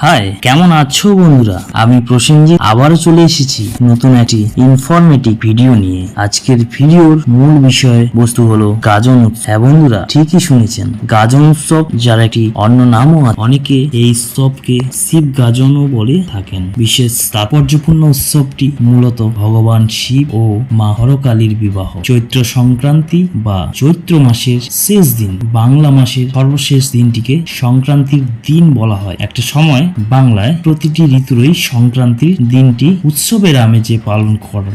High, কেমন আছো বন্ধুরা? আমি প্রসেনজিৎ আবারও চলে এসেছি নতুন একটি ইনফরমেটিভ ভিডিও নিয়ে। আজকের ভিডিওর মূল বিষয় বস্তু হলো গাজন উৎসব। হ্যাঁ বন্ধুরা, ঠিকই শুনেছেন, গাজন উৎসব, যার একটি অন্য নামও আছে। অনেকে এই উৎসবকে শিব গাজনও বলে থাকেন। বিশেষ তাৎপর্যপূর্ণ উৎসবটি মূলত ভগবান শিব ও মা হরকালীর বিবাহ। চৈত্র সংক্রান্তি বা চৈত্র মাসের শেষ দিন, বাংলা মাসের সর্বশেষ দিনটিকে সংক্রান্তির দিন বলা হয়। একটা সময় বাংলায় প্রতিটি ঋতুরই সংক্রান্তির দিনটি উৎসবের আমেজে পালন করা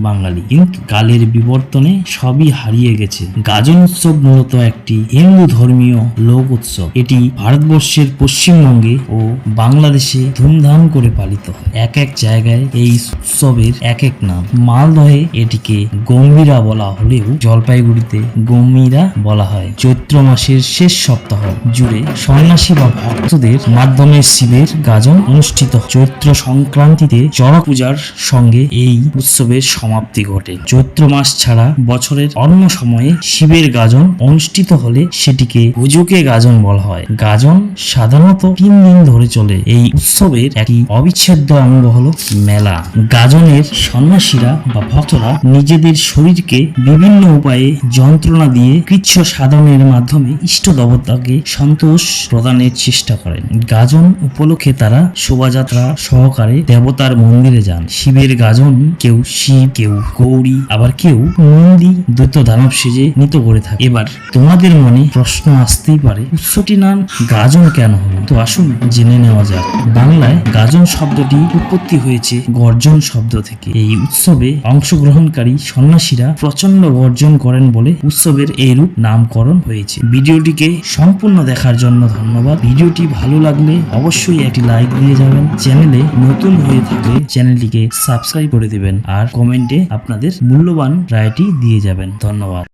বাঙালি, কিন্তু কালের বিবর্তনে সবই হারিয়ে গেছে। গাজন উৎসব মূলত একটি হিন্দু ধর্মীয় লোক উৎসব। এটি ভারতবর্ষের পশ্চিমবঙ্গে ও বাংলাদেশে ধুমধাম করে পালিত হয়। এক এক জায়গায় এই উৎসবের এক এক নাম। মালদহে এটিকে গম্ভীরা বলা হলেও জলপাইগুড়িতে গম্ভীরা বলা হয়। চৈত্র মাসের শেষ সপ্তাহ জুড়ে সন্ন্যাসী বা ভক্তদের মাধ্যমে শিবের গাজন অনুষ্ঠিত। চৈত্র সংক্রান্তিতে চড়ক পূজার সঙ্গে এই উৎসবের সমাপ্তি ঘটে। চৈত্র মাস ছাড়া বছরের অন্য সময়ে শিবের গাজন অনুষ্ঠিত হলে সেটিকে হুজুকে গাজন বলা হয়। গাজন সাধারণত 3 দিন ধরে চলে। এই উৎসবের একটি অবিচ্ছেদ্য অঙ্গ হলো মেলা। গাজনের সন্ন্যাসীরা বা ভক্তরা নিজেদের শরীরকে বিভিন্ন উপায়ে যন্ত্রণা দিয়ে কৃচ্ছ সাধনের মাধ্যমে ইষ্ট দেবতাকে সন্তোষ প্রদানের চেষ্টা করেন। গাজন উপলক্ষে তারা শোভাযাত্রা সহকারে দেবতার মন্দিরে যান। শিবের গাজন কেউ শিব, কেউ গৌরী, আবার কেউ নন্দী দৈত্য দানব সেজে নৃত্য করে থাকে। এবার তোমাদের মনে প্রশ্ন আসতেই পারে, উৎসবটির নাম গাজন কেন হলো? তো আসুন জেনে নেওয়া যাক। বাংলায় গাজন শব্দটি উৎপত্তি হয়েছে গর্জন শব্দ থেকে। এই উৎসবে অংশগ্রহণকারী সন্ন্যাসীরা প্রচন্ড গর্জন করেন বলে উৎসবের এই রূপ নামকরণ হয়েছে। ভিডিওটিকে সম্পূর্ণ দেখার জন্য ধন্যবাদ। ভিডিওটি ভালো লাগলে অবশ্যই একটি লাইক দিয়ে যাবেন। চ্যানেলে নতুন হয়ে থাকলে চ্যানেলটিকে সাবস্ক্রাইব করে দিবেন আর কমেন্টে আপনাদের মূল্যবান রায়টি দিয়ে যাবেন। ধন্যবাদ।